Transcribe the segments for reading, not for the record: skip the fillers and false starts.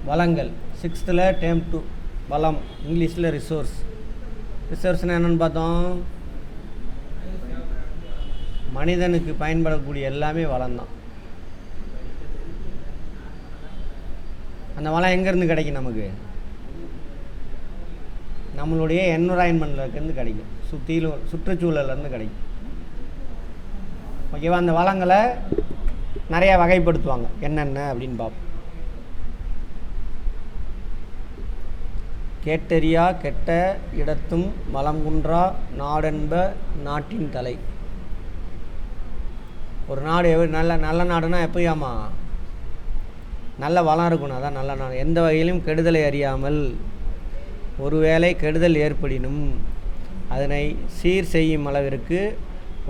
வளங்கள். 6th term 2 வளம், இங்கிலீஷில் ரிசோர்ஸ். ரிசோர்ஸ்னால் என்னென்னு பார்த்தோம், மனிதனுக்கு பயன்படக்கூடிய எல்லாமே வளம்தான். அந்த வளம் எங்கேருந்து கிடைக்கும் நமக்கு? நம்மளுடைய என்விரான்மெண்ட்லேருந்து கிடைக்கும், சுற்றுச்சூழலேருந்து கிடைக்கும். ஓகேவா? அந்த வளங்களை நிறையா வகைப்படுத்துவாங்க, என்னென்ன அப்படின்னு பார்ப்போம். கேட்டறியா கெட்ட இடத்தும் வளங்குன்றா நாடென்ப நாட்டின் தலை. ஒரு நாடு நல்ல நாடுனா எப்பயாமா நல்ல வளம் இருக்கணும், அதான் நல்ல நாடு. எந்த வகையிலும் கெடுதலை அறியாமல் ஒருவேளை கெடுதல் ஏற்படினும் அதனை சீர் செய்யும் அளவிற்கு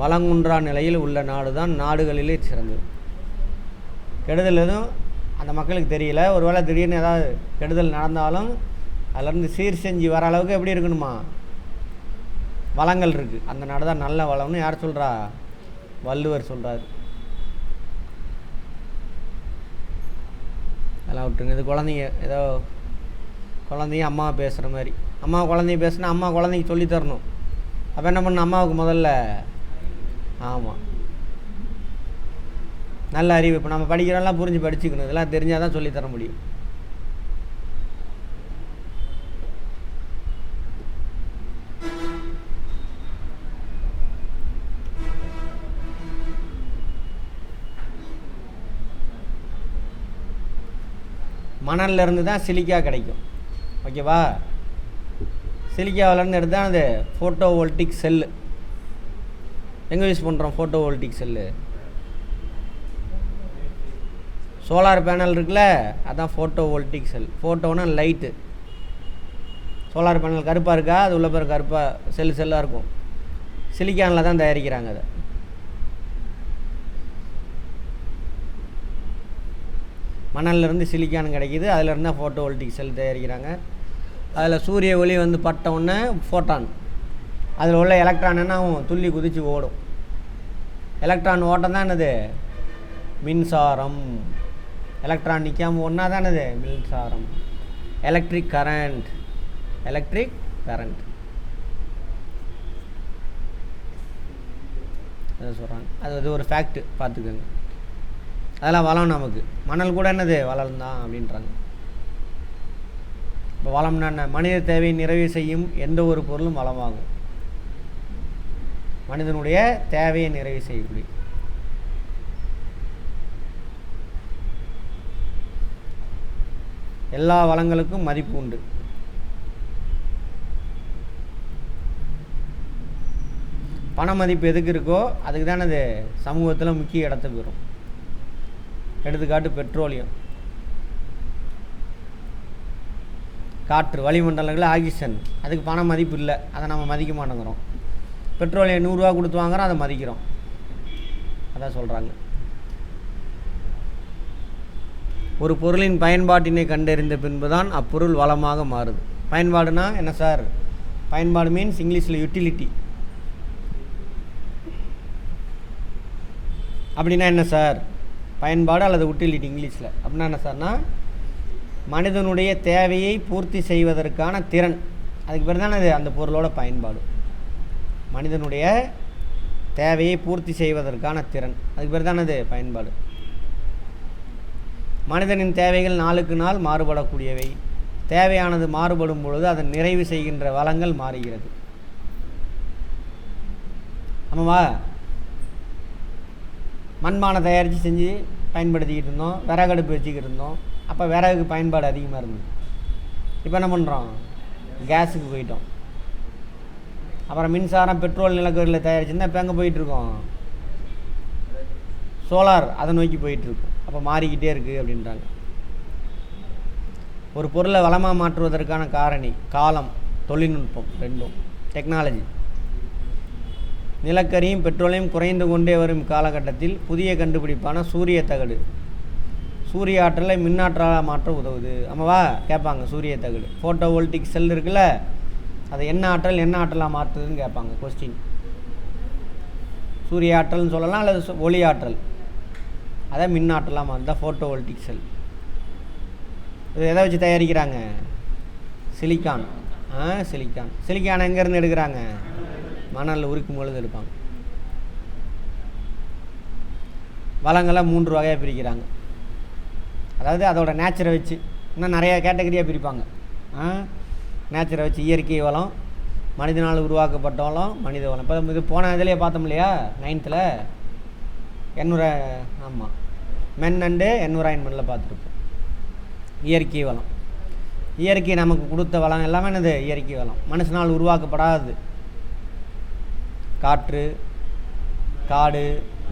வளங்குன்றா நிலையில் உள்ள நாடு தான் நாடுகளிலே சிறந்தது. கெடுதல் எதுவும் அந்த மக்களுக்கு தெரியல, ஒருவேளை திடீர்னு ஏதாவது கெடுதல் நடந்தாலும் அதிலேருந்து சீர் செஞ்சு வர அளவுக்கு எப்படி இருக்கணுமா, வளங்கள் இருக்குது. அந்த நாடு தான் நல்ல வளம்னு யார் சொல்கிறா? வள்ளுவர் சொல்கிறார். அதெல்லாம் விட்டுருங்க. இது குழந்தைங்க, ஏதோ குழந்தைங்க அம்மா பேசுகிற மாதிரி. அம்மா குழந்தைய பேசுனா அம்மா குழந்தைக்கு சொல்லித்தரணும். அப்போ என்ன பண்ணணும்? அம்மாவுக்கு முதல்ல ஆமாம் நல்ல அறிவு. இப்போ நம்ம படிக்கிறோம்லாம் புரிஞ்சு படிச்சுக்கணும், இதெல்லாம் தெரிஞ்சால் தான் சொல்லித்தர முடியும். மணல்லேருந்து தான் சிலிக்கா கிடைக்கும். ஓகேவா? சிலிக்காவிலேருந்து எடுத்தால் அது ஃபோட்டோவோல்டிக் செல்லு. எங்கே யூஸ் பண்ணுறோம் ஃபோட்டோவோல்டிக் செல்லு? சோலார் பேனல் இருக்குல்ல, அதுதான் ஃபோட்டோவோல்டிக் செல். ஃபோட்டோன்னா லைட்டு. சோலார் பேனல் கருப்பாக இருக்கா, அது உள்ள பேர் கருப்பாக செல்லாக இருக்கும். சிலிக்கானில் தான் தயாரிக்கிறாங்க அதை. மணல்லேருந்து சிலிக்கான் கிடைக்கிது, அதிலேருந்து தான் ஃபோட்டோவோல்டிக் செல் தயாரிக்கிறாங்க. அதில் சூரிய ஒளி வந்து பட்டவுடனே ஃபோட்டான், அதில் உள்ள எலக்ட்ரான் என்ன ஆகும்? துள்ளி குதித்து ஓடும். எலக்ட்ரான் ஓட்டம் தான் என்னது? மின்சாரம். எலக்ட்ரான் நிற்காமல் ஒன்றா தான் என்னது? மின்சாரம். Electric current. அதை சொல்கிறாங்க. அது ஒரு ஃபேக்ட்டு, பார்த்துக்கோங்க. அதெல்லாம் வளம். நமக்கு மணல் கூட என்னது? வளம் தான் அப்படின்றாங்க. இப்போ வளம்னா என்ன? மனித தேவையை நிறைவு செய்யும் எந்த ஒரு பொருளும் வளமாகும். மனிதனுடைய தேவையை நிறைவு செய்யக்கூடிய எல்லா வளங்களுக்கும் மதிப்பு உண்டு. பண மதிப்பு எதுக்கு இருக்கோ அதுக்கு தானே அது சமூகத்தில் முக்கிய இடத்தை பெறும். எடுத்துக்காட்டு பெட்ரோலியம், காற்று, வளிமண்டலங்களில் ஆக்சிஜன். அதுக்கு பண மதிப்பு இல்லை, அதை நம்ம மதிக்க மாட்டேங்கிறோம். பெட்ரோலியம் 100 ரூபா கொடுத்து வாங்குகிறோம், அதை மதிக்கிறோம். அதான் சொல்கிறாங்க. ஒரு பொருளின் பயன்பாட்டினை கண்டறிந்த பின்பு தான் அப்பொருள் வளமாக மாறுது. பயன்பாடுனா என்ன சார்? பயன்பாடு மீன்ஸ் இங்கிலீஷில் யூட்டிலிட்டி. அப்படின்னா என்ன சார்? பயன்பாடு அல்லது யூட்டிலிட்டி இங்கிலீஷில். அப்படின்னா என்ன சார்னா, மனிதனுடைய தேவையை பூர்த்தி செய்வதற்கான திறன். அதுக்கு பேர் தானே அது அந்த பொருளோட பயன்பாடு. மனிதனுடைய தேவையை பூர்த்தி செய்வதற்கான திறன், அதுக்கு பேர் தானே அது பயன்பாடு. மனிதனின் தேவைகள் நாளுக்கு நாள் மாறுபடக்கூடியவை. தேவையானது மாறுபடும் பொழுது அதை நிறைவு செய்கின்ற வளங்கள் மாறுகிறது. ஆமாவா? மண்பானை தயாரித்து செஞ்சு பயன்படுத்திக்கிட்டு இருந்தோம், விறகடுப்பு வச்சுக்கிட்டு இருந்தோம். அப்போ விறகுக்கு பயன்பாடு அதிகமாக இருந்தது. இப்போ என்ன பண்ணுறோம்? கேஸுக்கு போயிட்டோம். அப்புறம் மின்சாரம், பெட்ரோல், நிலக்கரியில் தயாரிச்சுருந்தா இப்போ எங்கே போயிட்டுருக்கோம்? சோலார், அதை நோக்கி போயிட்டுருக்கோம். அப்போ மாறிக்கிட்டே இருக்குது அப்படின்றாங்க. ஒரு பொருளை வளமாக மாற்றுவதற்கான காரணி காலம், தொழில்நுட்பம், ரெண்டும் டெக்னாலஜி. நிலக்கரியும் பெட்ரோலையும் குறைந்து கொண்டே வரும் காலகட்டத்தில் புதிய கண்டுபிடிப்பான சூரிய தகடு சூரிய ஆற்றலை மின்னாற்றலாக மாற்ற உதவுது. ஆமாவா? கேட்பாங்க. சூரிய தகடு, ஃபோட்டோவோல்டிக் செல் இருக்குல்ல, அதை என்ன ஆற்றலாக மாற்றுதுன்னு கேட்பாங்க கொஸ்டின். சூரிய ஆற்றல்னு சொல்லலாம், அல்லது ஒளி ஆற்றல். அதை மின்னாற்றலாக மாற்றுதா ஃபோட்டோவோல்டிக் செல். இது எதை வச்சு தயாரிக்கிறாங்க? சிலிக்கான். சிலிக்கான். சிலிக்கான் எங்கேருந்து எடுக்கிறாங்க? மணலில் உருக்கும் பொழுது எடுப்பாங்க. வளங்களை 3 வகையாக பிரிக்கிறாங்க. அதாவது அதோட நேச்சரை வச்சு இன்னும் நிறையா கேட்டகரியாக பிரிப்பாங்க. நேச்சரை வச்சு இயற்கை வளம், மனிதனால் உருவாக்கப்பட்ட வளம், மனித வளம். இப்போ இது போன இதிலே பார்த்தோம் இல்லையா 9th ஆமாம் மென் அண்டு என்விரான்மெண்ட்டில் பார்த்துருப்போம். இயற்கை வளம், இயற்கை நமக்கு கொடுத்த வளம் எல்லாமே என்னது? இயற்கை வளம். மனுஷனால் உருவாக்கப்படாது. காற்று, காடு,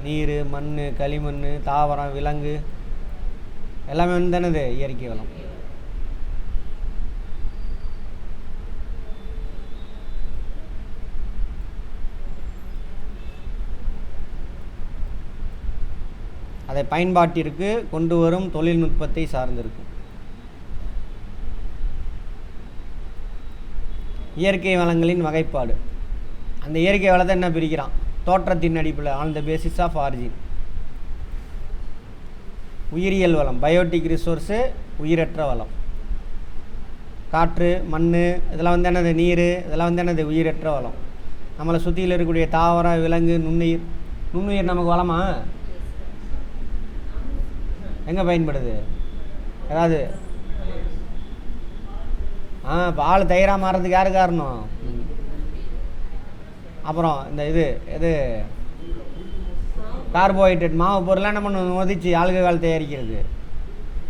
நீர், மண், களிமண், தாவரம், விலங்கு எல்லாமே வந்து என்னது? இயற்கை வளம். அதை பயன்பாட்டிற்கு கொண்டு வரும் தொழில்நுட்பத்தை சார்ந்திருக்கும். இயற்கை வளங்களின் வகைப்பாடு. அந்த இயற்கை வளத்தை என்ன பிரிக்கிறான்? தோற்றத்தின் அடிப்பில், on the basis of origin. உயிரியல் வளம், பயோட்டிக் ரிசோர்ஸு, உயிரற்ற வளம். காற்று, மண் இதெல்லாம் வந்து என்னது? நீர் இதெல்லாம் வந்து என்னது? உயிரற்ற வளம். நம்மளை சுற்றியில் இருக்கக்கூடிய தாவரம், விலங்கு, நுண்ணுயிர். நுண்ணுயிர் நமக்கு வளமா? எங்கே பயன்படுது? ஏதாவது இப்போ ஆள் தயிராக மாறுறதுக்கு யார் காரணம்? அப்புறம் இந்த இது கார்போஹைட்ரேட் மாவு பொருளாக என்ன பண்ண ஒதிச்சு ஆல்கஹால் தயாரிக்கிறது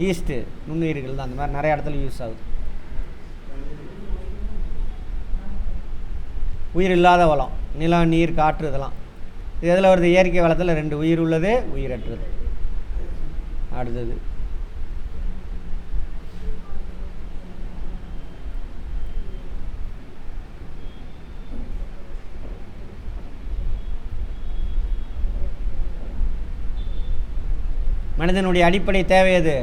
ஈஸ்ட்டு நுண்ணுயிர்கள் தான். அந்த மாதிரி நிறைய இடத்துல யூஸ் ஆகுது. உயிர் இல்லாத வளம், நிலம், நீர், காற்று இதெல்லாம். இது எதில் வருது? இயற்கை வளத்தில் 2, உயிர் உள்ளது, உயிரற்றது. அடுத்தது மனிதனுடைய அடிப்படை தேவை எது?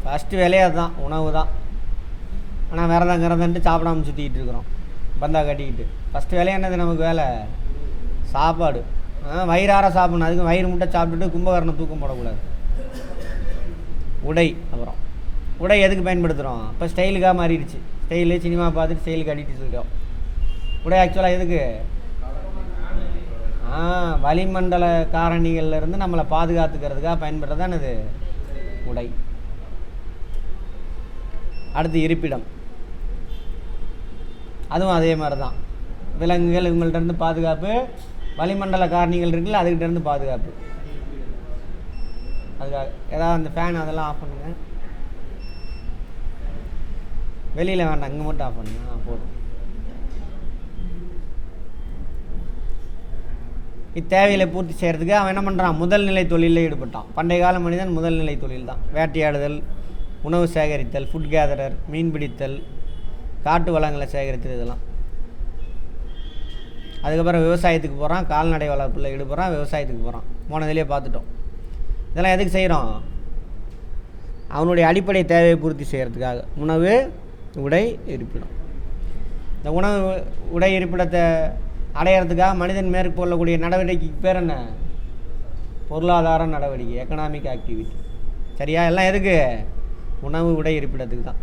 ஃபஸ்ட்டு வேலையே அதுதான், உணவு தான். ஆனால் விரதங்கிறதுன்ட்டு சாப்பிடாம சுற்றிக்கிட்டு இருக்கிறோம், பந்தா கட்டிக்கிட்டு. ஃபஸ்ட்டு வேலையே என்னது நமக்கு வேலை? சாப்பாடு. வயிறார சாப்பிடணும். அதுக்கு வயிறு முட்டை சாப்பிட்டுட்டு கும்பகரணம் தூக்கம் போடக்கூடாது. உடை. அப்புறம் உடை எதுக்கு பயன்படுத்துகிறோம்? இப்போ ஸ்டைலுக்காக மாறிடுச்சு. ஸ்டைலு சினிமா பார்த்துட்டு ஸ்டைலுக்கு அடிட்டு இருக்கோம். உடை ஆக்சுவலாக எதுக்கு? வளிமண்டல காரணிகள்லேருந்து நம்மளை பாதுகாத்துக்கிறதுக்காக பயன்படுறது தான் இது உடை. அடுத்து இருப்பிடம். அதுவும் அதே மாதிரி தான். விலங்குகள் இவங்கள்ட்டேருந்து பாதுகாப்பு, வளிமண்டல காரணிகள் இருக்குல்ல அதுக்கிட்டேருந்து பாதுகாப்பு. அதுக்காக ஏதாவது அந்த ஃபேன் அதெல்லாம் ஆஃப் பண்ணுங்க. வெளியில் வேண்டாம், இங்கே மட்டும் ஆஃப் பண்ணுங்க. போதும். இத்தேவைகளை பூர்த்தி செய்கிறதுக்கு அவன் என்ன பண்ணுறான்? முதல் நிலை தொழிலில் ஈடுபட்டான். பண்டைய கால மனிதன் முதல் நிலை தொழில் தான். வேட்டையாடுதல், உணவு சேகரித்தல், ஃபுட் கேதரர், மீன் பிடித்தல், காட்டு வளங்களை சேகரித்தல், இதெல்லாம். அதுக்கப்புறம் விவசாயத்துக்கு போகிறான், கால்நடை வளர்ப்பில் ஈடுபடுறான், விவசாயத்துக்கு போகிறான். போனதிலே பார்த்துட்டோம். இதெல்லாம் எதுக்கு செய்கிறோம்? அவனுடைய அடிப்படை தேவையை பூர்த்தி செய்கிறதுக்காக. உணவு, உடை, இருப்பிடம். இந்த உணவு, உடை, இருப்பிடத்தை அடையிறதுக்காக மனிதன் மேற்கொள்ளக்கூடிய நடவடிக்கைக்கு பேர் என்ன? பொருளாதார நடவடிக்கை, எக்கனாமிக் ஆக்டிவிட்டி. சரியா? எல்லாம் எதுக்கு? உணவு, உடை, இருப்பிடத்துக்கு தான்.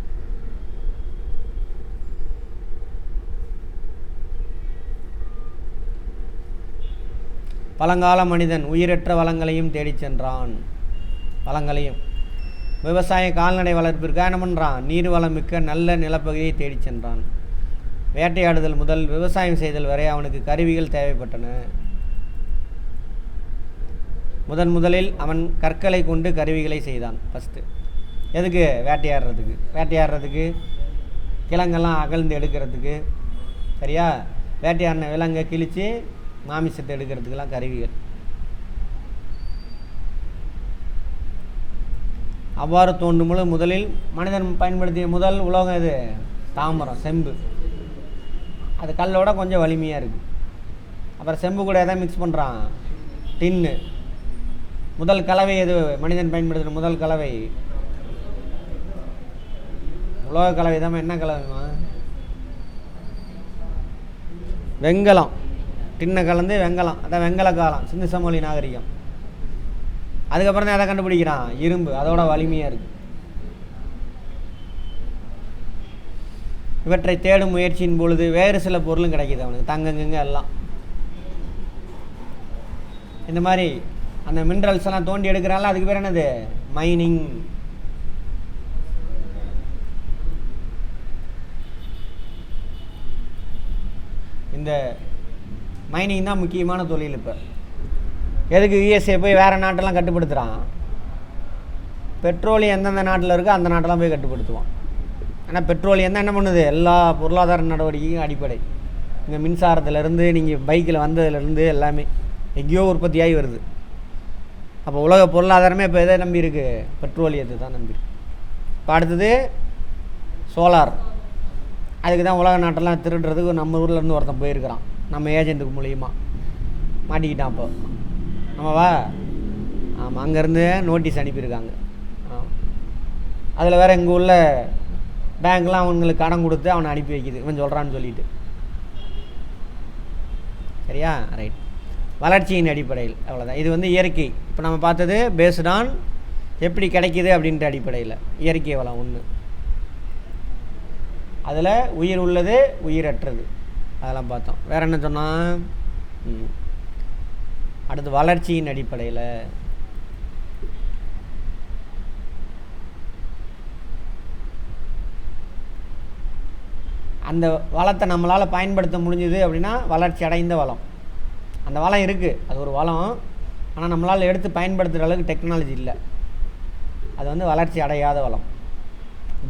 பழங்கால மனிதன் உயிரற்ற வளங்களையும் தேடி சென்றான். வளங்களையும் விவசாய கால்நடை வளர்ப்பிற்காக என்ன பண்ணுறான்? நீர் வளம் மிக்க நல்ல நிலப்பகுதியை தேடி சென்றான். வேட்டையாடுதல் முதல் விவசாயம் செய்தல் வரை அவனுக்கு கருவிகள் தேவைப்பட்டன. முதலில் அவன் கற்களை கொண்டு கருவிகளை செய்தான். ஃபஸ்ட்டு எதுக்கு? வேட்டையாடுறதுக்கு. வேட்டையாடுறதுக்கு கிழங்கெல்லாம் அகழ்ந்து எடுக்கிறதுக்கு. சரியா? வேட்டையாடின விலங்கை கிழித்து மாமிசத்தை எடுக்கிறதுக்கெல்லாம் கருவிகள். அவ்வாறு தோன்றும் பொழுது முதலில் மனிதன் பயன்படுத்திய முதல் உலோகம் எது? தாமிரம், செம்பு. அது கல்லோட கொஞ்சம் வலிமையாக இருக்குது. அப்புறம் செம்பு கூட எதாவது மிக்ஸ் பண்ணுறான்? டின்னு. முதல் கலவை எது மனிதன் பயன்படுத்துகிற முதல் கலவை? உலோக கலவை தான். என்ன கலவைமா? வெங்கலம். டின்னை கலந்து வெங்கலம். அதான் வெங்கல காலம், சிந்து சமவெளி நாகரிகம். அதுக்கப்புறம் தான் எதை கண்டுபிடிக்கிறான்? இரும்பு. அதோட வலிமையாக இருக்குது. இவற்றை தேடும் முயற்சியின் பொழுது வேறு சில பொருளும் கிடைக்கிது அவனுக்கு, தங்கங்க எல்லாம். இந்த மாதிரி அந்த மினரல்ஸ் எல்லாம் தோண்டி எடுக்கிறாங்கள, அதுக்கு பேர் என்னது? மைனிங். இந்த மைனிங் தான் முக்கியமான தொழில். இப்போ எதுக்கு யுஎஸ்ஏ போய் வேறு நாட்டெல்லாம் கட்டுப்படுத்துகிறான்? பெட்ரோலியம் எந்தெந்த நாட்டில் இருக்கோ அந்த நாட்டெல்லாம் போய் கட்டுப்படுத்துவான். ஆனால் பெட்ரோலியம் தான் என்ன பண்ணுது? எல்லா பொருளாதார நடவடிக்கையும் அடிப்படை. இங்கே மின்சாரத்துலேருந்து நீங்கள் பைக்கில் வந்ததுலேருந்து எல்லாமே எங்கேயோ உற்பத்தியாகி வருது. அப்போ உலக பொருளாதாரமே இப்போ எதை நம்பி இருக்குது? பெட்ரோலியத்தை தான் நம்பி இருக்கு. இப்போ அடுத்தது சோலார். அதுக்கு தான் உலக நாட்டெல்லாம் திருடுறதுக்கு நம்ம ஊர்லேருந்து ஒருத்தன் போயிருக்கிறான், நம்ம ஏஜென்ட்டுக்கு மூலியமாக மாட்டிக்கிட்டான். இப்போ நம்மவா? ஆமாம், அங்கேருந்து நோட்டீஸ் அனுப்பியிருக்காங்க. அதில் வேறு எங்கள் உள்ள பேங்க்லாம் அவங்களுக்கு கடன் கொடுத்து அவனை அனுப்பி வைக்கிது, இவன் சொல்கிறான்னு சொல்லிட்டு. சரியா? ரைட். வளர்ச்சியின் அடிப்படையில் அவ்வளோதான். இது வந்து இயற்கை. இப்போ நம்ம பார்த்தது பேஸ்டான் எப்படி கிடைக்கிது அப்படின்ற அடிப்படையில். இயற்கை வளம் ஒன்று, அதில் உயிர் உள்ளது உயிரற்றது, அதெல்லாம் பார்த்தோம். வேறு என்ன சொன்னால்? அடுத்து வளர்ச்சியின் அடிப்படையில் அந்த வளத்தை நம்மளால் பயன்படுத்த முடிஞ்சுது அப்படின்னா வளர்ச்சி அடைந்த வளம். அந்த வளம் இருக்குது, அது ஒரு வளம். ஆனால் நம்மளால் எடுத்து பயன்படுத்துகிற அளவுக்கு டெக்னாலஜி இல்லை. அது வந்து வளர்ச்சி அடையாத வளம்.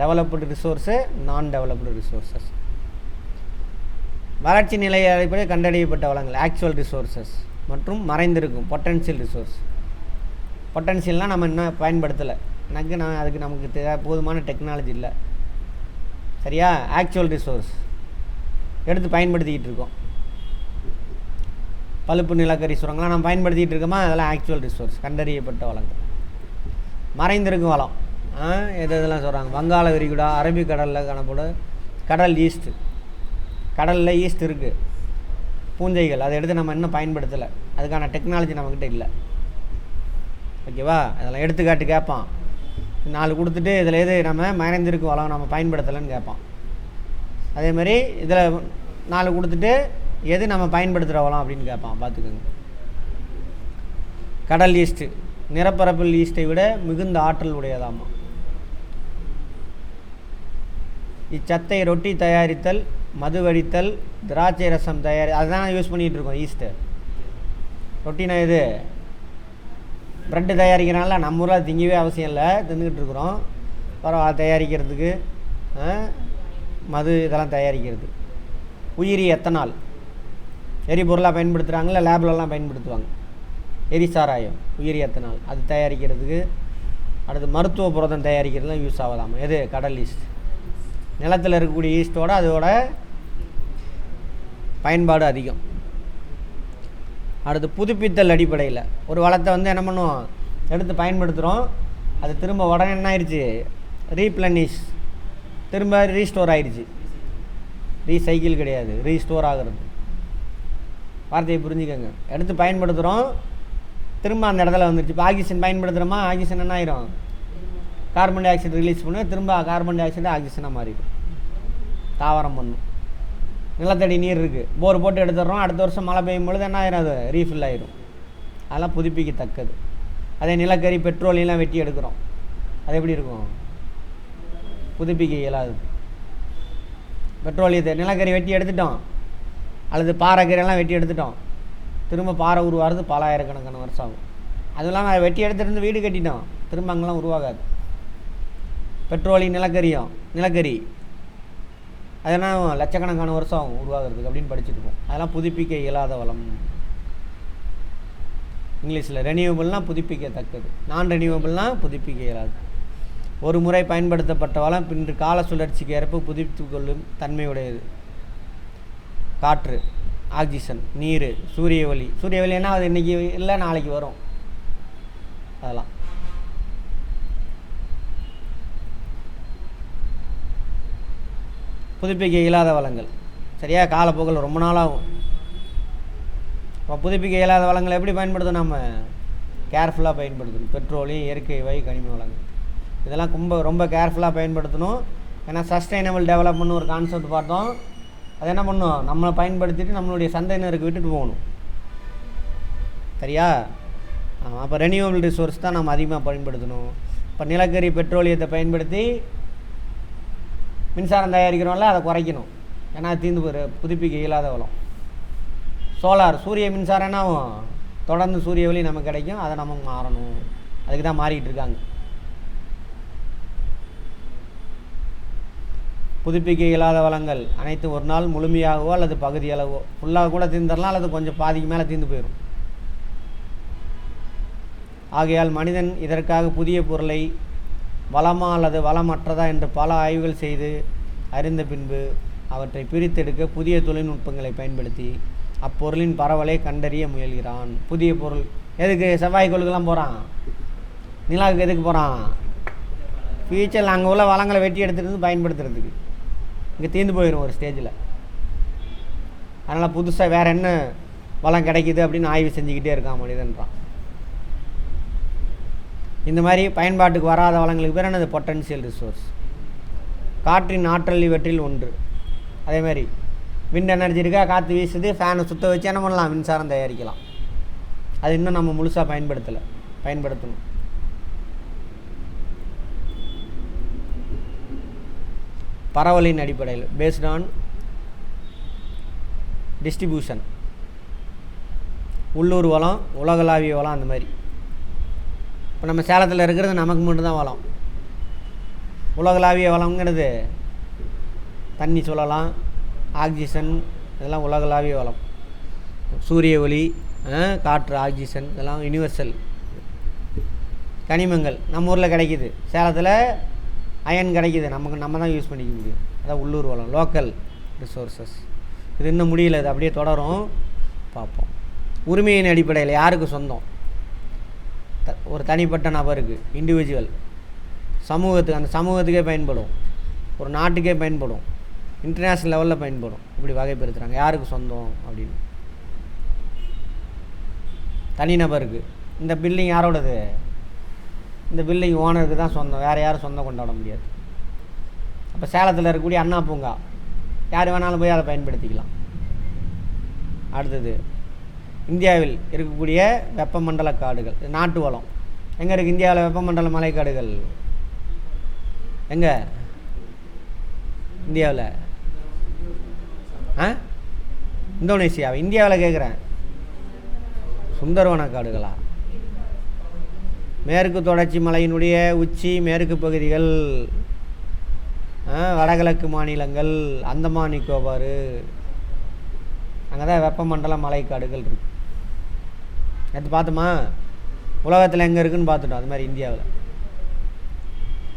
டெவலப்டு ரிசோர்ஸு, நான் டெவலப்டு ரிசோர்ஸஸ். வளர்ச்சி நிலையை அடிப்படையில் கண்டறியப்பட்ட வளங்கள் ஆக்சுவல் ரிசோர்ஸஸ் மற்றும் மறைந்திருக்கும் பொட்டன்ஷியல் ரிசோர்ஸ். பொட்டன்ஷியல்னால் நம்ம இன்னும் பயன்படுத்தலை, அதுக்கு நமக்கு போதுமான டெக்னாலஜி இல்லை. சரியா? ஆக்சுவல் ரிசோர்ஸ் எடுத்து பயன்படுத்திக்கிட்டு இருக்கோம். பழுப்பு நிலக்கரி சுரங்கலாம் நம்ம பயன்படுத்திகிட்டு இருக்கோமா? அதெல்லாம் ஆக்சுவல் ரிசோர்ஸ், கண்டறியப்பட்ட வளங்கள். மறைந்திருக்கும் வளம் இதெல்லாம் சொல்கிறாங்க. வங்காள விரிகுடா, அரபிக்கடலில் காணப்படும் கடல் ஈஸ்ட்டு. கடலில் ஈஸ்ட் இருக்குது, பூஞ்சைகள். அதை எடுத்து நம்ம இன்னும் பயன்படுத்தலை, அதுக்கான டெக்னாலஜி நம்மக்கிட்ட இல்லை. ஓகேவா? அதெல்லாம் எடுத்துக்காட்டு கேட்பான். 4 கொடுத்துட்டு இதில் எது நம்ம மறைந்திருக்கும் வளம் நம்ம பயன்படுத்தலைன்னு கேட்பான். அதேமாதிரி இதில் 4 கொடுத்துட்டு எது நம்ம பயன்படுத்துகிற வளம் அப்படின்னு கேட்பான். பார்த்துக்கோங்க. கடல் ஈஸ்ட்டு நிலப்பரப்பில் ஈஸ்ட்டை விட மிகுந்த ஆற்றல் உடையதாமா. இச்சத்தை ரொட்டி தயாரித்தல், மது வடித்தல், திராட்சை ரசம் அதுதான் யூஸ் பண்ணிகிட்டு இருக்கோம் ஈஸ்ட்டு. ரொட்டினா இது ப்ரெட்டு தயாரிக்கிறனால நம்ம ஊரில் திங்கவே அவசியம் இல்லை, தின்னுக்கிட்டு இருக்கிறோம். பரவாயில்ல தயாரிக்கிறதுக்கு. மது இதெல்லாம் தயாரிக்கிறது. உயிரி எத்தனால் எரிபொருளாக பயன்படுத்துகிறாங்கள, லேப்லலாம் பயன்படுத்துவாங்க. எரிசாராயம் உயிரி எத்தனால், அது தயாரிக்கிறதுக்கு. அடுத்து மருத்துவ புரதம் தயாரிக்கிறதுலாம் யூஸ் ஆகாதாமல். எது? கடல் ஈஸ்ட். நிலத்தில் இருக்கக்கூடிய ஈஸ்ட்டோட அதோட பயன்பாடு அதிகம். அடுத்து புதுப்பித்தல் அடிப்படையில் ஒரு வளத்தை வந்து என்ன பண்ணுவோம்? எடுத்து பயன்படுத்துகிறோம், அது திரும்ப உடனே என்ன ஆயிடுச்சு? ரீப்ளனிஷ், திரும்ப ரீஸ்டோர் ஆயிடுச்சு. ரீசைக்கிள் கிடையாது, ரீஸ்டோர் ஆகிறது. வார்த்தையை புரிஞ்சுக்கோங்க. எடுத்து பயன்படுத்துகிறோம், திரும்ப அந்த இடத்துல வந்துடுச்சு. இப்போ ஆக்சிஜன் பயன்படுத்துகிறோமா, ஆக்சிஜன் என்ன ஆயிரும்? கார்பன் டை ஆக்சைடு ரிலீஸ் பண்ணி திரும்ப கார்பன் டை ஆக்சைடு ஆக்சிஜனாக மாறிடும். தாவரம் பண்ணும். நிலத்தடி நீர் இருக்குது, போர் போட்டு எடுத்துடுறோம், அடுத்த வருஷம் மழை பெய்யும் பொழுது என்ன ஆயிரும்? அது ரீஃபில் ஆயிரும். அதெல்லாம் புதுப்பிக்கத்தக்கது. அதே நிலக்கரி பெட்ரோலியெலாம் வெட்டி எடுக்கிறோம், அது எப்படி இருக்கும்? புதுப்பிக்க இயலாது. பெட்ரோலியத்தை நிலக்கரி வெட்டி எடுத்துட்டோம், அல்லது பாறைக்கரையெல்லாம் வெட்டி எடுத்துட்டோம், திரும்ப பாறை உருவாகிறது பல ஆயிரக்கணக்கான வருஷம் ஆகும். அதுவும் இல்லாமல் அதை வெட்டி எடுத்துகிட்டு வீடு கட்டிட்டோம், திரும்ப அங்கெல்லாம் உருவாகாது. பெட்ரோலியம் நிலக்கரி அதெல்லாம் லட்சக்கணக்கான வருஷம் ஆகும் உருவாகிறதுக்கு அப்படின்னு படிச்சுருக்கோம். அதெல்லாம் புதுப்பிக்க இயலாத வளம். இங்கிலீஷில் ரெனியூவபிள்னால் புதுப்பிக்கத்தக்கது, நான் ரெனியூவபிள்னால் புதுப்பிக்க இயலாது. ஒரு முறை பயன்படுத்தப்பட்ட வளம் பின்று கால சுழற்சிக்கு ஏற்ப புதுப்பித்து கொள்ளும் தன்மையுடையது. காற்று, ஆக்சிஜன், நீர், சூரிய ஒளி என்ன அது இன்றைக்கி இல்லை நாளைக்கு வரும். அதெல்லாம் புதுப்பிக்க இயலாத வளங்கள். சரியா? காலப்போக்கில் ரொம்ப நாளாகும். இப்போ புதுப்பிக்க இயலாத வளங்களை எப்படி பயன்படுத்தணும்? நம்ம கேர்ஃபுல்லாக பயன்படுத்தணும். பெட்ரோலியம், இயற்கை வாயு, கனிம வளங்கள் இதெல்லாம் ரொம்ப கேர்ஃபுல்லாக பயன்படுத்தணும். ஏன்னா சஸ்டைனபிள் டெவலப்மெண்ட் ஒரு கான்செப்ட் பார்த்தோம். அது என்ன பண்ணும், நம்மளை பயன்படுத்திட்டு நம்மளுடைய சந்தையினருக்கு விட்டுட்டு போகணும். சரியா? அப்போ ரெனியூவபிள் ரிசோர்ஸ் தான் நம்ம அதிகமாக பயன்படுத்தணும். இப்போ நிலக்கரி பெட்ரோலியத்தை பயன்படுத்தி மின்சாரம் தயாரிக்கிறோம்ல, அதை குறைக்கணும். ஏன்னா தீர்ந்து போகிற புதுப்பிக்க இயலாத வளம். சோலார் சூரிய மின்சாரம் என்ன ஆகும், தொடர்ந்து சூரிய ஒளி நமக்கு கிடைக்கும். அதை நம்ம மாறணும். அதுக்கு தான் மாறிக்கிட்டு இருக்காங்க. புதுப்பிக்க இயலாத வளங்கள் அனைத்தும் ஒரு நாள் முழுமையாகவோ அல்லது பகுதியளவோ ஃபுல்லாக கூட தீர்ந்துடலாம், அல்லது கொஞ்சம் பாதிக்கு மேலே தீர்ந்து போயிடும். ஆகையால் மனிதன் இதற்காக புதிய பொருளை வளமா அல்லது வளமற்றதா என்று பல ஆய்வுகள் செய்து அறிந்த பின்பு அவற்றை பிரித்தெடுக்க புதிய தொழில்நுட்பங்களை பயன்படுத்தி அப்பொருளின் பரவலை கண்டறிய முயல்கிறான். புதிய பொருள் எதுக்கு? செவ்வாய்க்கோளுக்கெல்லாம் போகிறான், நிலாவுக்கு எதுக்கு போகிறான்? ஃபியூச்சரில் அங்கே உள்ள வளங்களை வெட்டி எடுத்துகிட்டு பயன்படுத்துறதுக்கு. இங்கே தீர்ந்து போயிடும் ஒரு ஸ்டேஜில். அதனால் புதுசாக வேறு என்ன வளம் கிடைக்கிது அப்படின்னு ஆய்வு செஞ்சுக்கிட்டே இருக்கான் மனிதன்றான். இந்த மாதிரி பயன்பாட்டுக்கு வராத வளங்களுக்கு பேர் என்னது? Potential resource. காற்றின் ஆற்றல் இவற்றில் ஒன்று. அதே மாதிரி விண்ட் எனர்ஜி இருக்கா, காற்று வீசுது, ஃபேனை சுற்ற வச்சு என்ன பண்ணலாம், மின்சாரம் தயாரிக்கலாம். அது இன்னும் நம்ம முழுசாக பயன்படுத்தணும். பரவலின் அடிப்படையில் பேஸ்ட் ஆன் டிஸ்ட்ரிபியூஷன். உள்ளூர் வளம், உலகளாவிய வளம். அந்த மாதிரி இப்போ நம்ம சேலத்தில் இருக்கிறது நமக்கு மட்டும்தான் வளம். உலகளாவிய வளம்ங்கிறது தண்ணி சொல்லலாம், ஆக்சிஜன், இதெல்லாம் உலகளாவிய வளம். சூரிய ஒளி, காற்று, ஆக்சிஜன், இதெல்லாம் யூனிவர்சல். கனிமங்கள் நம்ம ஊரில் கிடைக்கிது, சேலத்தில் அயன் கிடைக்கிது, நம்ம தான் யூஸ் பண்ணிக்க முடியும். அதான் உள்ளூர் வளம், லோக்கல் ரிசோர்ஸஸ். இது இன்னும் முடியல, இது அப்படியே தொடரும், பார்ப்போம். உரிமையின் அடிப்படையில் யாருக்கு சொந்தம்? ஒரு தனிப்பட்ட நபருக்கு, இண்டிவிஜுவல். சமூகத்துக்கு, அந்த சமூகத்துக்கே பயன்படும், ஒரு நாட்டுக்கே பயன்படும், இன்டர்நேஷ்னல் லெவலில் பயன்படும். இப்படி வகைப்படுத்துகிறாங்க யாருக்கு சொந்தம் அப்படின்னு. தனிநபருக்கு. இந்த பில்டிங் யாரோடது? இந்த பில்டிங் ஓனருக்கு தான் சொந்தம், வேறு யாரும் சொந்தம் கொண்டாட முடியாது. அப்போ சேலத்தில் இருக்கக்கூடிய அண்ணா பூங்கா யார் வேணாலும் போய் அதை பயன்படுத்திக்கலாம். அடுத்தது இந்தியாவில் இருக்கக்கூடிய வெப்பமண்டல காடுகள், நாட்டு வளம். எங்கே இருக்குது இந்தியாவில் வெப்பமண்டல மலைக்காடுகள்? எங்கே இந்தியாவில்? இந்தோனேசியாவை? இந்தியாவில் கேட்குறேன். சுந்தரவன காடுகளா? மேற்கு தொடர்ச்சி மலையினுடைய உச்சி, மேற்கு பகுதிகள், வடகிழக்கு மாநிலங்கள், அந்தமான் நிக்கோபார், அங்கே தான் வெப்பமண்டல மலைக்காடுகள் இருக்குது. நேற்று பார்த்தோமா? உலகத்தில் எங்கே இருக்குதுன்னு பார்த்துட்டோம். அது மாதிரி இந்தியாவில்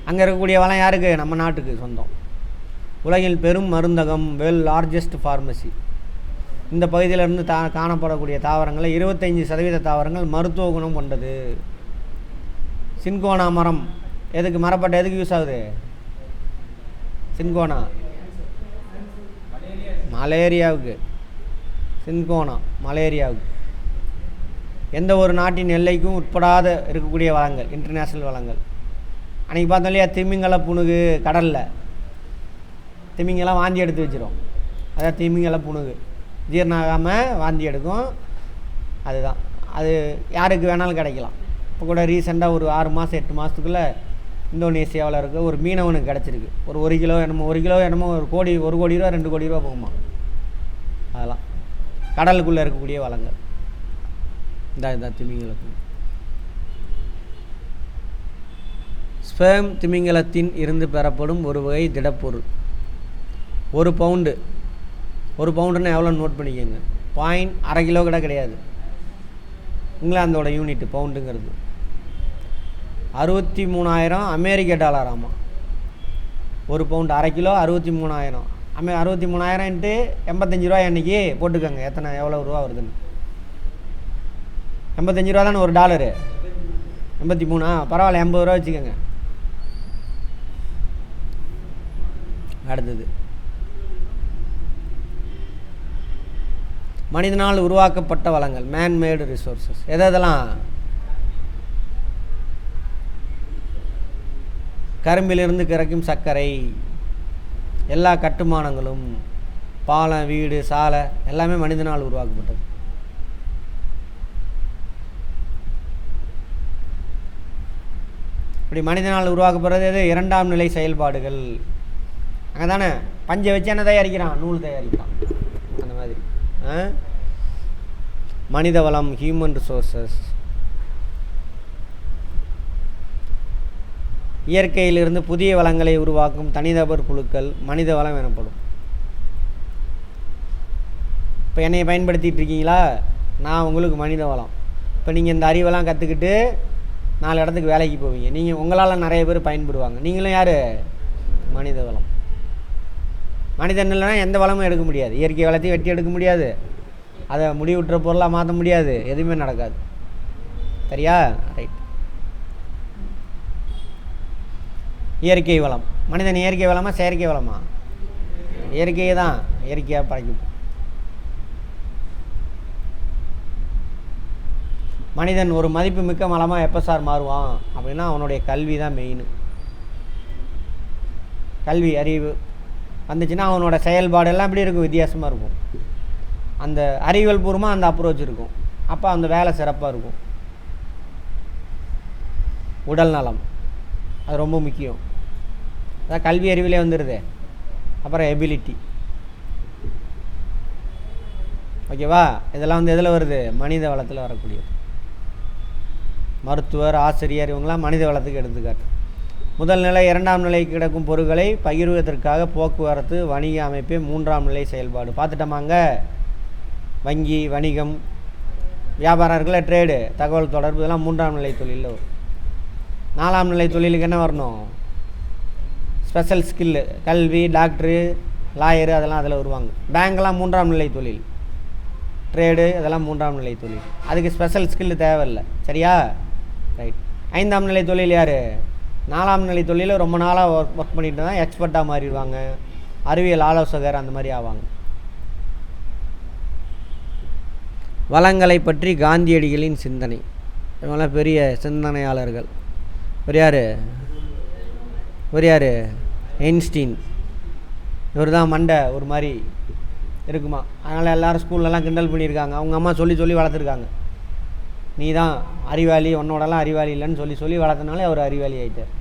அங்கே இருக்கக்கூடிய வளம் யாருக்கு? நம்ம நாட்டுக்கு சொந்தம். உலகில் பெரும் மருந்தகம், லார்ஜஸ்ட் ஃபார்மசி. இந்த பகுதியிலிருந்து காணப்படக்கூடிய தாவரங்களில் 25% தாவரங்கள் மருத்துவ குணம் கொண்டது. சின்கோனா மரம் எதுக்கு? மரப்பட்டை எதுக்கு யூஸ் ஆகுது? சின்கோனா மலேரியாவுக்கு. சின்கோனா மலேரியாவுக்கு. எந்த ஒரு நாட்டின் எல்லைக்கும் உட்படாத இருக்கக்கூடிய வளங்கள், இன்டர்நேஷ்னல் வளங்கள். அன்றைக்கி பார்த்தோம் இல்லையா, திமிங்கல புணுகு கடலில். திமிங்கெல்லாம் வாந்தி எடுத்து வச்சிடும். அதான் திமிங்கல புணுகு ஜீரணம் ஆகாமல் வாந்தி எடுக்கும். அதுதான், அது யாருக்கு வேணாலும் கிடைக்கலாம். இப்போ கூட ரீசெண்டாக ஒரு 6 மாதம் 8 மாதத்துக்குள்ளே இந்தோனேசியாவில் இருக்க ஒரு மீனவனுக்கு கிடச்சிருக்கு. ஒரு கிலோ என்னமோ ஒரு கோடி ரூபா 2 கோடி ரூபா போகுமா. அதெல்லாம் கடலுக்குள்ளே இருக்கக்கூடிய வளங்கள். இந்த திமிங்கலத்தின் ஸ்பெர்ம் திமிங்கலத்தின் இருந்து பெறப்படும் ஒரு வகை திடப்பொருள். 1 பவுண்டுன்னா எவ்வளோன்னு நோட் பண்ணிக்கோங்க. 0.5 கிலோ கூட கிடையாது. இங்கிலாந்தோட யூனிட் பவுண்டுங்கிறது 63,000 அமெரிக்க டாலர். ஆமாம், 1 பவுண்டு 1/2 கிலோ 63,000. 63,000 இன்ட்டு 85 ரூபா அன்றைக்கி போட்டுக்கோங்க, எவ்வளோ ரூபா வருதுன்னு. 85 ரூபா தானே ஒரு டாலரு? 83. பரவாயில்ல, 80 ரூபா வச்சுக்கோங்க. அடுத்தது மனிதனால் உருவாக்கப்பட்ட வளங்கள், மேன்மேடு ரிசோர்ஸஸ். எதெல்லாம்? கரும்பிலிருந்து கிடைக்கும் சர்க்கரை, எல்லா கட்டுமானங்களும், பாலம், வீடு, சாலை எல்லாமே மனிதனால் உருவாக்கப்பட்டது. இப்படி மனிதனால் உருவாக்கப்படுறது எது? இரண்டாம் நிலை செயல்பாடுகள். அங்கே தானே பஞ்சை வச்சு என்ன தயாரிக்கிறான்? நூல் தயாரிக்கிறான். அந்த மாதிரி மனித வளம், ஹியூமன் ரிசோர்சஸ். இயற்கையிலிருந்து புதிய வளங்களை உருவாக்கும் தனிநபர் குழுக்கள் மனித வளம் எனப்படும். இப்போ என்னையை பயன்படுத்திகிட்டு இருக்கீங்களா? நான் உங்களுக்கு மனித வளம். இப்போ நீங்கள் இந்த அறிவெல்லாம் கற்றுக்கிட்டு 4 இடத்துக்கு வேலைக்கு போவீங்க. நீங்கள் உங்களால் நிறைய பேர் பயன்படுவாங்க. நீங்களும் யார்? மனித வளம். மனிதன் இல்லைன்னா எந்த வளமும் எடுக்க முடியாது. இயற்கை வளத்தையும் வெட்டி எடுக்க முடியாது. அதை முடிவுற்ற பொருளாக மாற்ற முடியாது. எதுவுமே நடக்காது. சரியா? ரைட். இயற்கை வளம். மனிதன் இயற்கை வளமா செயற்கை வளமா? இயற்கையை தான் இயற்கையாக படைக்கும். மனிதன் ஒரு மதிப்பு மிக்க வளமாக எப்போ சார் மாறுவான் அப்படின்னா அவனுடைய கல்வி தான் மெயின். கல்வி அறிவு வந்துச்சுன்னா அவனோட செயல்பாடெல்லாம் எப்படி இருக்கும்? வித்தியாசமாக இருக்கும். அந்த அறிவியல் பூர்வமாக அந்த அப்ரோச் இருக்கும். அப்போ அந்த வேலை சிறப்பாக இருக்கும். உடல் நலம் அது ரொம்ப முக்கியம். அதான் கல்வி அறிவிலே வந்துடுது. அப்புறம் எபிலிட்டி. ஓகேவா? இதெல்லாம் வந்து எதில் வருது? மனித வளத்தில் வரக்கூடியது. மருத்துவர், ஆசிரியர் இவங்களாம் மனித வளத்துக்கு எடுத்துக்காட்டு. முதல் நிலை, இரண்டாம் நிலை கிடக்கும் பொருட்களை பகிர்வதற்காக போக்குவரத்து, வணிக அமைப்பு, மூன்றாம் நிலை செயல்பாடு. பார்த்துட்டோமாங்க? வங்கி, வணிகம், வியாபாரம் இருக்குல்ல, ட்ரேடு, தகவல் தொடர்பு, இதெல்லாம் மூன்றாம் நிலை தொழிலில் வரும். நாலாம் நிலை தொழிலுக்கு என்ன வரணும்? ஸ்பெஷல் ஸ்கில்லு, கல்வி, டாக்டரு, லாயரு அதெல்லாம் அதில் வருவாங்க. பேங்க்லாம் மூன்றாம் நிலை தொழில். ட்ரேடு இதெல்லாம் மூன்றாம் நிலை தொழில். அதுக்கு ஸ்பெஷல் ஸ்கில்லு தேவையில்லை. சரியா? ரைட். ஐந்தாம் நிலை தொழில் யார்? நாலாம் நிலை தொழிலில் ரொம்ப நாளாக ஒர்க் பண்ணிட்டு தான் எக்ஸ்பர்ட்டாக மாறிடுவாங்க. அறிவியல் ஆலோசகர் அந்த மாதிரி ஆவாங்க. வளங்களை பற்றி காந்தியடிகளின் சிந்தனை. இவங்களாம் பெரிய சிந்தனையாளர்கள். யார்? ஐன்ஸ்டீன். இவர் தான் மண்டை ஒரு மாதிரி இருக்குமா. அதனால் எல்லோரும் ஸ்கூல்லலாம் கிண்டல் பண்ணியிருக்காங்க. அவங்க அம்மா சொல்லி சொல்லி வளர்த்துருக்காங்க. நீ தான் அறிவாளி, உன்னோடலாம் அறிவாளி இல்லைன்னு சொல்லி சொல்லி வளர்த்தனாலே அவர் அறிவாளி ஆகிட்டார்.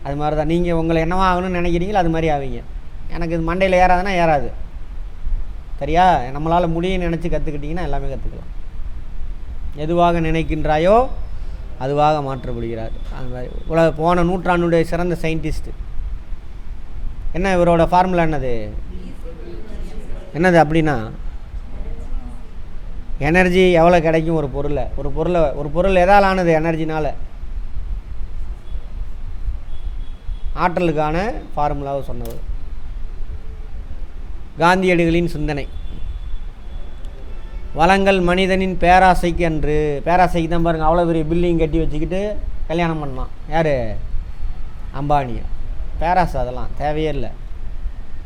அது மாதிரி தான் நீங்கள் உங்களை என்னவா ஆகணும்னு நினைக்கிறீங்களோ அது மாதிரி ஆவீங்க. எனக்கு இது மண்டையில் ஏறாதுன்னா ஏறாது. சரியா? நம்மளால் முடியும்னு நினச்சி கற்றுக்கிட்டிங்கன்னா எல்லாமே கற்றுக்கலாம். எதுவாக நினைக்கின்றாயோ அதுவாக மாற்றப்படுகிறார். அந்த மாதிரி போன நூற்றாண்டுடைய சிறந்த சயின்டிஸ்ட்டு. என்ன இவரோட ஃபார்முலா என்னது அப்படின்னா, எனர்ஜி எவ்வளோ கிடைக்கும் ஒரு பொருள் எதால் ஆனது? எனர்ஜினால். ஆற்றலுக்கான ஃபார்முலாவை சொன்னவர். காந்தியடிகளின் சிந்தனை. வளங்கள் மனிதனின் பேராசைக்கு அன்று. பேராசைக்கு தான் பாருங்கள், அவ்வளோ பெரிய பில்டிங் கட்டி வச்சுக்கிட்டு கல்யாணம் பண்ணான். யார்? அம்பானியா. பேராசை அதெல்லாம் தேவையே இல்லை.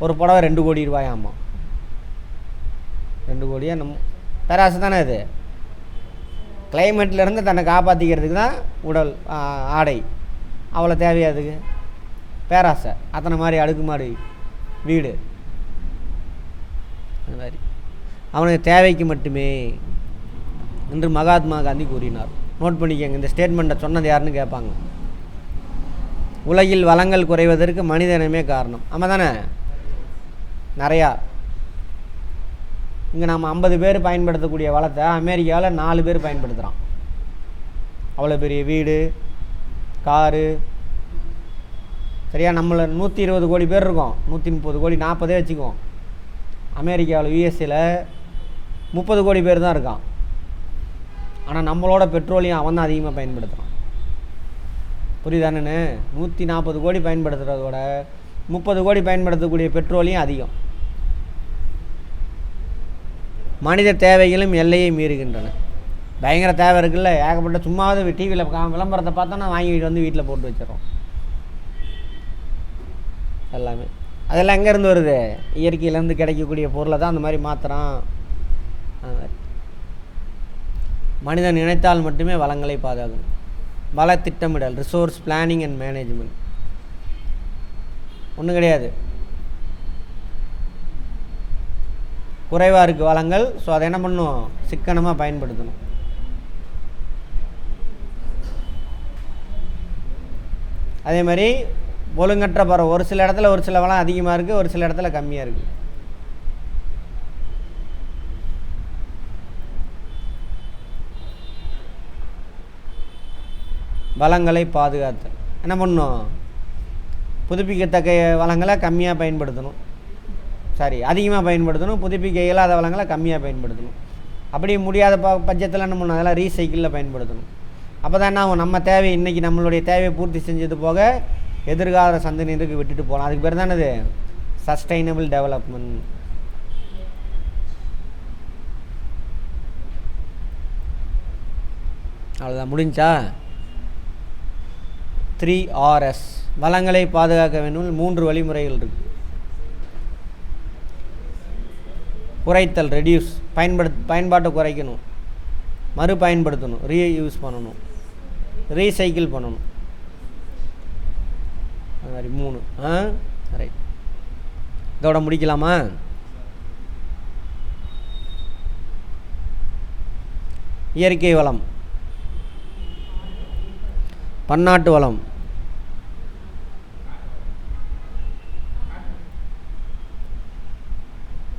ஒரு புடவை 2 கோடி ரூபாயாம்மா. 2 கோடியா நம்ம பேராசை தானே அது. கிளைமேட்லேருந்து தன்னை காப்பாற்றிக்கிறதுக்கு தான் உடல் ஆடை. அவ்வளோ தேவையாதுக்கு பேராசை. அத்தனை மாதிரி அடுக்குமாடி வீடு. அந்த மாதிரி அவனுக்கு தேவைக்கு மட்டுமே என்று மகாத்மா காந்தி கூறினார். நோட் பண்ணிக்கங்க. இந்த ஸ்டேட்மெண்ட்டை சொன்னது யாருன்னு கேட்பாங்க. உலகில் வளங்கள் குறைவதற்கு மனிதனமே காரணம். ஆமாம் தானே? நிறையா இங்கே நம்ம 50 பேர் பயன்படுத்தக்கூடிய வளத்தை அமெரிக்காவில் 4 பேர் பயன்படுத்துகிறான். அவ்வளோ பெரிய வீடு, காரு. சரியா? நம்மளை 120 கோடி பேர் இருக்கோம். 130 கோடி 40 வச்சுக்குவோம். அமெரிக்காவில் யூஎஸ்ஏல 30 கோடி பேர் தான் இருக்கான். ஆனால் நம்மளோட பெட்ரோலையும் அவன் தான் அதிகமாக பயன்படுத்துகிறான். புரியுதானு? 140 கோடி பயன்படுத்துகிறதோட 30 கோடி பயன்படுத்தக்கூடிய பெட்ரோலையும் அதிகம். மனித தேவைகளும் எல்லையை மீறுகின்றன. பயங்கர தேவை இருக்குல்ல, ஏகப்பட்ட சும்மாவது டிவியில் விளம்பரத்தை பார்த்தோன்னா வாங்கிட்டு வந்து வீட்டில் போட்டு வச்சிடறோம் எல்லாமே. அதெல்லாம் எங்கேருந்து வருது? இயற்கையிலேருந்து கிடைக்கக்கூடிய பொருளை தான் அந்த மாதிரி மாற்றுறான். அந்த மாதிரி மனிதன் நினைத்தால் மட்டுமே வளங்களை பாதுகாக்கும். வள திட்டமிடல், ரிசோர்ஸ் பிளானிங் அண்ட் மேனேஜ்மெண்ட். ஒன்றும் கிடையாது. குறைவாக இருக்குது வளங்கள். ஸோ அதை என்ன பண்ணணும், சிக்கனமாக பயன்படுத்தணும். அதே மாதிரி ஒழுங்கற்ற பறவை, ஒரு சில இடத்துல ஒரு சில வளம் அதிகமாக இருக்குது, ஒரு சில இடத்துல கம்மியாக இருக்குது. வளங்களை பாதுகாத்தல் என்ன பண்ணணும், புதுப்பிக்கத்தக்க வளங்களை கம்மியாக பயன்படுத்தணும், அதிகமாக பயன்படுத்தணும். புதுப்பிக்க இயலாத வளங்களை கம்மியாக பயன்படுத்தணும். அப்படி முடியாத பட்சத்தில் என்ன பண்ணணும், அதெல்லாம் ரீசைக்கிளில் பயன்படுத்தணும். அப்போ தான் என்ன ஆகும், நம்ம தேவை இன்றைக்கி நம்மளுடைய தேவையை பூர்த்தி செஞ்சது போக எதிர்கால சந்ததியினருக்கு விட்டுட்டு போகலாம். அதுக்கு பேர் தானே சஸ்டைனபிள் டெவலப்மெண்ட். அவ்வளோதான், முடிஞ்சா. 3Rs வளங்களை பாதுகாக்க வேண்டும். 3 வழிமுறைகள் இருக்குது. குறைத்தல், ரெடியூஸ், பயன்பாட்டை குறைக்கணும், மறுபயன்படுத்தணும், ரீயூஸ் பண்ணணும், ரீசைக்கிள் பண்ணணும். அது மாதிரி 3. ரைட், இதோட முடிக்கலாமா? இயற்கை வளம், பன்னாட்டு வளம்,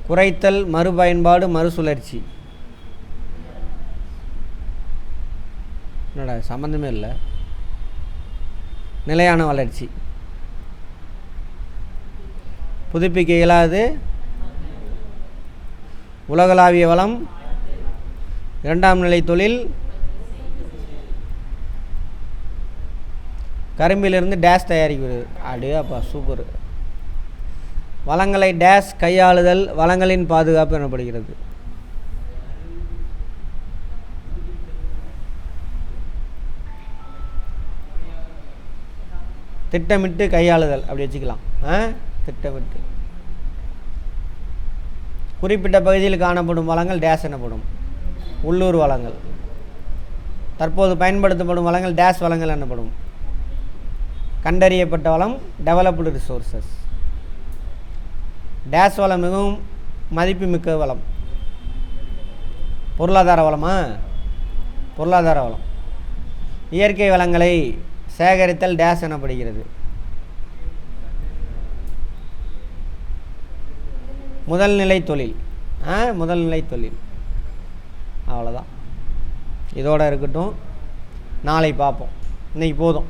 குறைத்தல், மறுபயன்பாடு, மறுசுழற்சி. என்னடா சம்மந்தமே இல்லை. நிலையான வளர்ச்சி, புதுப்பிக்க இயலாது, உலகளாவிய வளம், 2ஆம் நிலை தொழில், கரும்பிலிருந்து டேஷ் தயாரிக்கிறது. அப்பா சூப்பர். வளங்களை டேஷ் கையாளுதல் வளங்களின் பாதுகாப்பு எனப்படுகிறது. திட்டமிட்டு கையாளுதல் அப்படி வச்சுக்கலாம். திட்டமிட்டு குறிப்பிட்ட பகுதியில் காணப்படும் வளங்கள் டேஷ் எனப்படும், உள்ளூர் வளங்கள். தற்போது பயன்படுத்தப்படும் வளங்கள் டேஷ் வளங்கள் எனப்படும். கண்டறியப்பட்ட வளம் டெவலப்டு ரிசோர்சஸ். டேஷ் வளம் மிகவும் மதிப்புமிக்க வளம். பொருளாதார வளமா? பொருளாதார வளம். இயற்கை வளங்களை சேகரித்தல் டேஷ் எனப்படுகிறது. முதல்நிலை தொழில். முதல்நிலை தொழில். அவ்வளோதான், இதோடு இருக்கட்டும். நாளை பார்ப்போம். இன்றைக்கி போதும்.